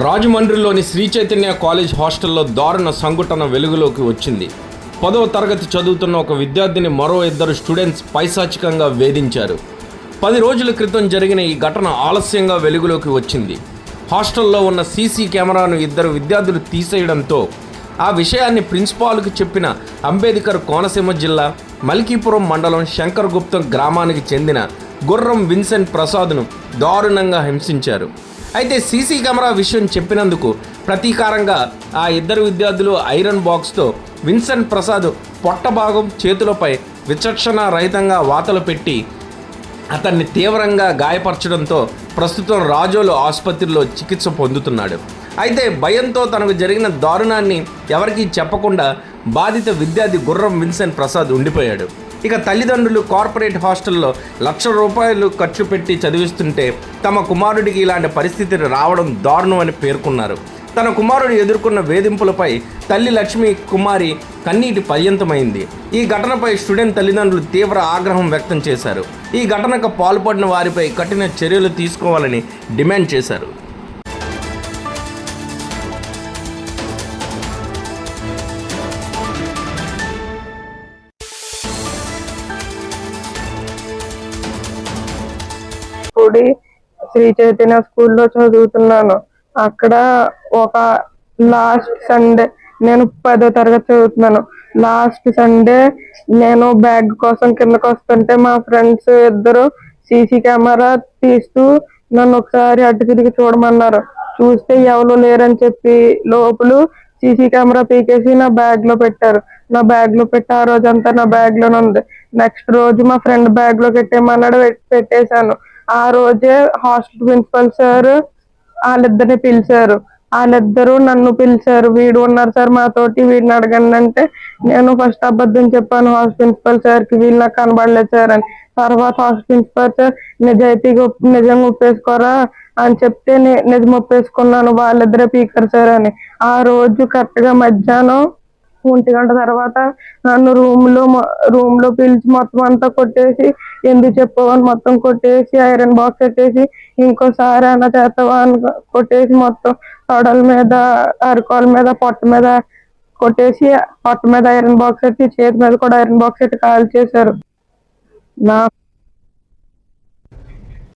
రాజమండ్రిలోని Shri Chaitanya college హాస్టల్లో దారుణ సంఘటన వెలుగులోకి వచ్చింది. 10వ తరగతి చదువుతున్న ఒక విద్యార్థిని మరో ఇద్దరు స్టూడెంట్స్ పైశాచికంగా వేధించారు. 10 రోజుల క్రితం జరిగిన ఈ ఘటన ఆలస్యంగా వెలుగులోకి వచ్చింది. హాస్టల్లో ఉన్న సీసీ కెమెరాను ఇద్దరు విద్యార్థులు తీసేయడంతో ఆ విషయాన్ని ప్రిన్సిపాల్కు చెప్పిన అంబేద్కర్ కోనసీమ జిల్లా మల్కీపురం మండలం శంకరగుప్తం గ్రామానికి చెందిన గుర్రం విన్సెంట్ ప్రసాద్ను దారుణంగా హింసించారు. అయితే సీసీ కెమెరా విషయం చెప్పినందుకు ప్రతీకారంగా ఆ ఇద్దరు విద్యార్థులు ఐరన్ బాక్స్తో విన్సెంట్ ప్రసాద్ పొట్ట భాగం చేతులపై విచక్షణ రహితంగా వాతలు పెట్టి అతన్ని తీవ్రంగా గాయపరచడంతో ప్రస్తుతం రాజోలు ఆసుపత్రిలో చికిత్స పొందుతున్నాడు. అయితే భయంతో తనకు జరిగిన దారుణాన్ని ఎవరికీ చెప్పకుండా బాధిత విద్యార్థి గుర్రం విన్సెంట్ ప్రసాద్ ఉండిపోయాడు. ఇక తల్లిదండ్రులు కార్పొరేట్ హాస్టల్లో ₹1,00,000 ఖర్చు పెట్టి చదివిస్తుంటే తమ కుమారుడికి ఇలాంటి పరిస్థితి రావడం దారుణం అని పేర్కొన్నారు. తన కుమారుడు ఎదుర్కొన్న వేధింపులపై తల్లి లక్ష్మీ కుమారి కన్నీటి పర్యంతమైంది. ఈ ఘటనపై స్టూడెంట్ తల్లిదండ్రులు తీవ్ర ఆగ్రహం వ్యక్తం చేశారు. ఈ ఘటనకు పాల్పడిన వారిపై కఠిన చర్యలు తీసుకోవాలని డిమాండ్ చేశారు. శ్రీ చైతన్య స్కూల్లో చదువుతున్నాను. అక్కడ ఒక లాస్ట్ సండే, నేను 10వ తరగతి చదువుతున్నాను. లాస్ట్ సండే నేను బ్యాగ్ కోసం కిందకు వస్తుంటే మా ఫ్రెండ్స్ ఇద్దరు సీసీ కెమెరా తీస్తూ నన్ను ఒకసారి అడ్డు తిరిగి చూడమన్నారు. చూస్తే ఎవరు లేరని చెప్పి లోపల సీసీ కెమెరా పీకేసి నా బ్యాగ్ లో పెట్టారు. నా బ్యాగ్ లో పెట్టి ఆ రోజంతా నా బ్యాగ్ లోనే ఉంది. నెక్స్ట్ రోజు మా ఫ్రెండ్ బ్యాగ్ లో పెట్టేమన్నాడు, పెట్టేశాను. ఆ రోజే హాస్టల్ ప్రిన్సిపల్ సార్ వాళ్ళిద్దరిని పిలిచారు. వాళ్ళిద్దరూ నన్ను పిలిచారు. వీడు ఉన్నారు సార్ మాతోటి, వీడిని అడగండి అంటే నేను ఫస్ట్ అబద్ధం చెప్పాను హాస్టల్ ప్రిన్సిపల్ సార్కి, వీళ్ళు నాకు కనబడలేదు సార్ అని. తర్వాత హాస్టల్ ప్రిన్సిపల్ సార్ నిజంగా ఒప్పేసుకోరా అని చెప్తే నిజం ఒప్పేసుకున్నాను, వాళ్ళిద్దరే పీకర్ సార్ అని. ఆ రోజు కరెక్ట్ గా మధ్యాహ్నం 1 గంట తర్వాత నన్ను రూమ్ లో పిలిచి మొత్తం అంతా కొట్టేసి, ఎందుకు చెప్పవని మొత్తం కొట్టేసి ఐరన్ బాక్స్ పెట్టేసి, ఇంకోసారి అన్న చేస్తావా అని కొట్టేసి మొత్తం తొడల మీద, అరికాల మీద, పొట్ట మీద కొట్టేసి, పొట్ట మీద ఐరన్ బాక్స్ పెట్టి చేతి మీద కూడా ఐరన్ బాక్స్ పెట్టి కాల్ చేశారు. నా